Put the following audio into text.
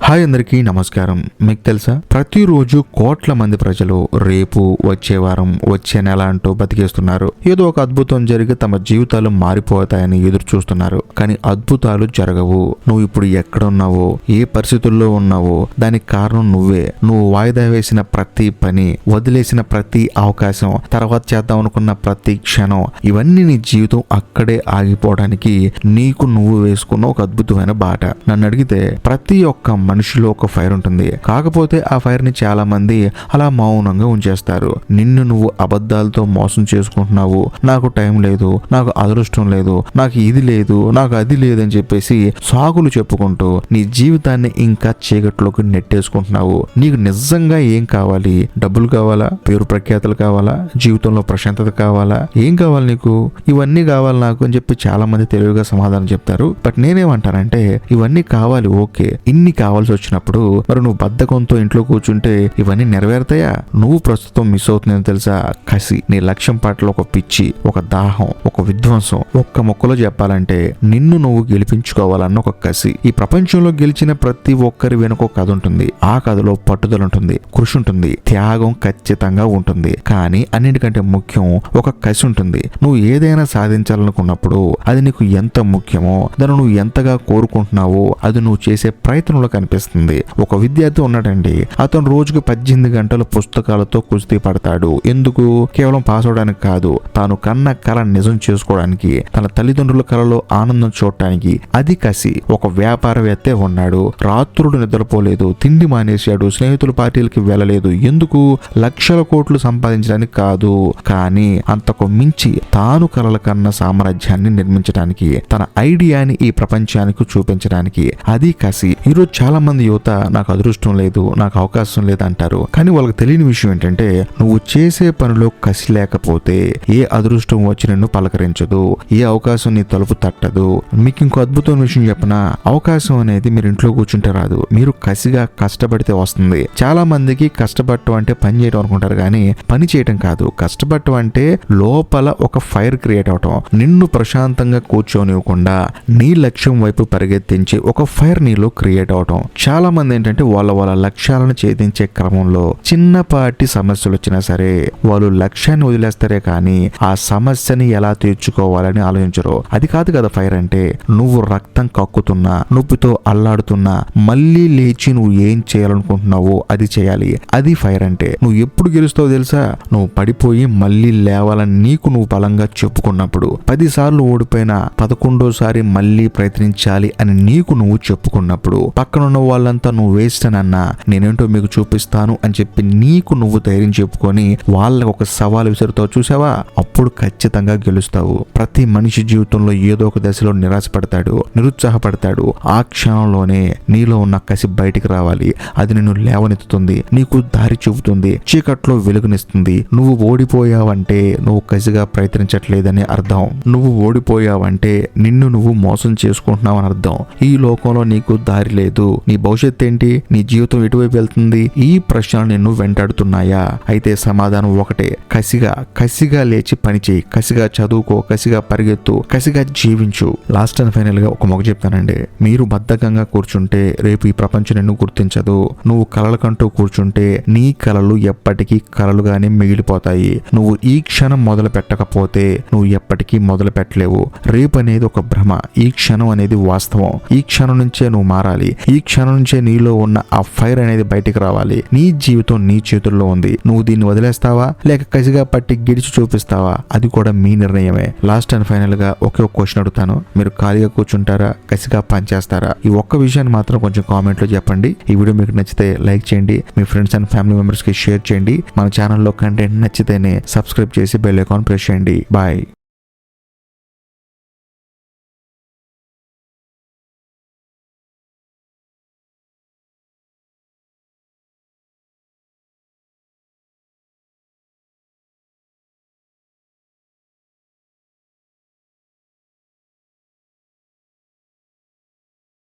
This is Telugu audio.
హాయ్ అందరికీ నమస్కారం. మీకు తెలుసా, ప్రతిరోజు కోట్ల మంది ప్రజలు రేపు, వచ్చే వారం, వచ్చే నెల అంటూ బతికేస్తున్నారు. ఏదో ఒక అద్భుతం జరిగి తమ జీవితాలు మారిపోతాయని ఎదురు చూస్తున్నారు. కానీ అద్భుతాలు జరగవు. నువ్వు ఇప్పుడు ఎక్కడున్నావో, ఏ పరిస్థితుల్లో ఉన్నావో దానికి కారణం నువ్వే. నువ్వు వాయిదా వేసిన ప్రతి పని, వదిలేసిన ప్రతి అవకాశం, తర్వాత చేద్దాం అనుకున్న ప్రతి క్షణం, ఇవన్నీ నీ జీవితం అక్కడే ఆగిపోవడానికి నీకు నువ్వు వేసుకున్న ఒక అద్భుతమైన బాట. నన్ను అడిగితే ప్రతి ఒక్క మనిషిలో ఒక ఫైర్ ఉంటుంది. కాకపోతే ఆ ఫైర్ ని చాలా మంది అలా మౌనంగా ఉంచేస్తారు. నిన్ను నువ్వు అబద్ధాలతో మోసం చేసుకుంటున్నావు. నాకు టైం లేదు, నాకు అదృష్టం లేదు, నాకు ఇది లేదు, నాకు అది లేదని చెప్పేసి సాగులు చెప్పుకుంటూ నీ జీవితాన్ని ఇంకా చీకట్లోకి నెట్టేసుకుంటున్నావు. నీకు నిజంగా ఏం కావాలి? డబ్బులు కావాలా? పేరు ప్రఖ్యాతలు కావాలా? జీవితంలో ప్రశాంతత కావాలా? ఏం కావాలి నీకు? ఇవన్నీ కావాలి నాకు అని చెప్పి చాలా మంది తెలివిగా సమాధానం చెప్తారు. బట్ నేనేమంటానంటే, ఇవన్నీ కావాలి, ఓకే. ఇన్ని కావాల్సి వచ్చినప్పుడు మరి నువ్వు బద్ధకంతో ఇంట్లో కూర్చుంటే ఇవన్నీ నెరవేరుతాయా? నువ్వు ప్రస్తుతం మిస్ అవుతుందని తెలుసా? కసి. నీ లక్ష్యం పట్ల ఒక పిచ్చి, ఒక దాహం, ఒక విధ్వంసం. ఒక్క మొక్కలో చెప్పాలంటే నిన్ను నువ్వు గెలిపించుకోవాలన్న ఒక కసి. ఈ ప్రపంచంలో గెలిచిన ప్రతి ఒక్కరి వెనుక ఒక కథ ఉంటుంది. ఆ కథలో పట్టుదల ఉంటుంది, కృషి ఉంటుంది, త్యాగం ఖచ్చితంగా ఉంటుంది. కానీ అన్నిటికంటే ముఖ్యం ఒక కసి ఉంటుంది. నువ్వు ఏదైనా సాధించాలనుకున్నప్పుడు అది నీకు ఎంత ముఖ్యమో, దాన్ని నువ్వు ఎంతగా కోరుకుంటున్నావో అది నువ్వు చేసే ప్రయత్నంలో కనిపిస్తుంది. ఒక విద్యార్థి ఉన్నాడండి. అతను రోజుకు 18 గంటలు పుస్తకాలతో కుస్తీ పడతాడు. ఎందుకు? కేవలం పాస్ అవడానికి కాదు, తాను కన్న కళ నిజం చేసుకోవడానికి, తన తల్లిదండ్రుల కళలో ఆనందం చూడటానికి. అది కసి. ఒక వ్యాపారవేత్తే ఉన్నాడు. రాత్రుడు నిద్రపోలేదు, తిండి మానేశాడు, స్నేహితుల పార్టీలకి వెళ్ళలేదు. ఎందుకు? లక్షల కోట్లు సంపాదించడానికి కాదు, కానీ అంతకు మించి తాను కలల కన్న సామ్రాజ్యాన్ని నిర్మించడానికి, తన ఐడియాని ఈ ప్రపంచానికి చూపించడానికి. అది కసి. ఈరోజు చాలా మంది యువత నాకు అదృష్టం లేదు, నాకు అవకాశం లేదు అంటారు. కానీ వాళ్ళకి తెలియని విషయం ఏంటంటే, నువ్వు చేసే పనిలో కసి లేకపోతే ఏ అదృష్టం వచ్చి నిన్ను పలకరించదు, ఏ అవకాశం నీ తలుపు తట్టదు. మీకు ఇంకో అద్భుతమైన విషయం చెప్పనా? అవకాశం అనేది మీరు ఇంట్లో కూర్చుంటే రాదు, మీరు కసిగా కష్టపడితే వస్తుంది. చాలా మందికి కష్టపడటం అంటే పని చేయడం అనుకుంటారు, కానీ పని చేయటం కాదు. కష్టపడటం అంటే లోపల ఒక ఫైర్ క్రియేట్ అవటం, నిన్ను ప్రశాంతంగా కూర్చోనివ్వకుండా నీ లక్ష్యం వైపు పరిగెత్తించి ఒక ఫైర్ నీలో క్రియేట్ అవటం. చాలా మంది ఏంటంటే వాళ్ళ లక్ష్యాలను ఛేదించే క్రమంలో చిన్నపాటి సమస్యలు వచ్చినా సరే వాళ్ళు లక్ష్యాన్ని వదిలేస్తారే కానీ ఆ సమస్యని ఎలా తీర్చుకోవాలని ఆలోచించరు. అది కాదు కదా ఫైర్ అంటే. నువ్వు రక్తం కక్కుతున్నా, నొప్పితో అల్లాడుతున్నా, మళ్ళీ లేచి నువ్వు ఏం చేయాలనుకుంటున్నావో అది చేయాలి. అది ఫైర్ అంటే. నువ్వు ఎప్పుడు గెలుస్తావో తెలుసా? నువ్వు పడిపోయి మళ్ళీ లేవాలని నీకు నువ్వు బలంగా చెప్పుకున్నప్పుడు. 10 సార్లు ఓడిపోయినా 11వ సారి మళ్ళీ ప్రయత్నించాలి అని నీకు నువ్వు చెప్పుకున్నప్పుడు. పక్కనున్న వాళ్ళంతా నువ్వు వేస్ట్ అని అన్నా, నేనేంటో మీకు చూపిస్తాను అని చెప్పి నీకు నువ్వు ధైర్యం చెప్పుకొని వాళ్ళకు ఒక సవాల్ విసురుతావు చూసావా? అప్పుడు ఖచ్చితంగా గెలుస్తావు. ప్రతి మనిషి జీవితంలో ఏదో ఒక దశలో నిరాశపడతాడు, నిరుత్సాహపడతాడు. ఆ క్షణంలోనే నీలో ఉన్న కసి బయటికి రావాలి. అది నిన్ను లేవనెత్తుతుంది, నీకు దారి చూపుతుంది, చీకట్లో వెలుగునిస్తుంది. నువ్వు ఓడిపోయావంటే నువ్వు కసిగా ప్రయత్నించట్లేదని అర్థం. నువ్వు ఓడిపోయావంటే నిన్ను నువ్వు మోసం చేసుకుంటున్నావు అని అర్థం. ఈ లోకంలో నీకు దారి లేదు. నీ భవిష్యత్తు ఏంటి? నీ జీవితం ఎటువైపు వెళ్తుంది? ఈ ప్రశ్నలు నిన్ను వెంటాడుతున్నాయా? అయితే సమాధానం ఒకటే, కసిగా లేచి పని చేయి, కసిగా చదువుకో, కసిగా పరిగెత్తు, కసిగా జీవించు. లాస్ట్ అండ్ ఫైనల్ గా ఒక మొగ చెప్తానండి. మీరు బద్ధకంగా కూర్చుంటే రేపు ఈ ప్రపంచం నిన్ను గుర్తించదు. నువ్వు కలలకంటూ కూర్చుంటే నీ కలలు ఎప్పటికీ కలలుగానే మిగిలిపోతాయి. నువ్వు ఈ క్షణం మొదలు పెట్టకపోతే నువ్వు ఎప్పటికీ మొదలు పెట్టలేవు. రేపు అనేది ఒక భ్రమ, ఈ క్షణం అనేది వాస్తవం. ఈ క్షణం నుంచే నువ్వు మారాలి. ఈ క్షణం నుంచే నీలో ఉన్న ఆ ఫైర్ అనేది బయటికి రావాలి. నీ జీవితం నీ చేతుల్లో ఉంది. నువ్వు దీన్ని వదిలేస్తావా లేక కసిగా పట్టి గిడిచి చూపిస్తావా? అది కూడా మీ నిర్ణయమే. లాస్ట్ అండ్ ఫైనల్ గా ఒకే ఒక క్వశ్చన్ అడుగుతాను. మీరు ఖాళీగా కూర్చుంటారా, కసిగా పనిచేస్తారా? ఈ ఒక్క విషయాన్ని మాత్రం కొంచెం కామెంట్ లో చెప్పండి. ఈ వీడియో మీకు నచ్చితే లైక్ చేయండి, మీ ఫ్రెండ్స్ అండ్ ఫ్యామిలీ మెంబర్స్ కి షేర్ చేయండి. మన ఛానల్లో కంటెంట్ నచ్చితేనే సబ్స్క్రైబ్ చేసి బెల్ ఐకాన్ ప్రెస్ చేయండి. బాయ్.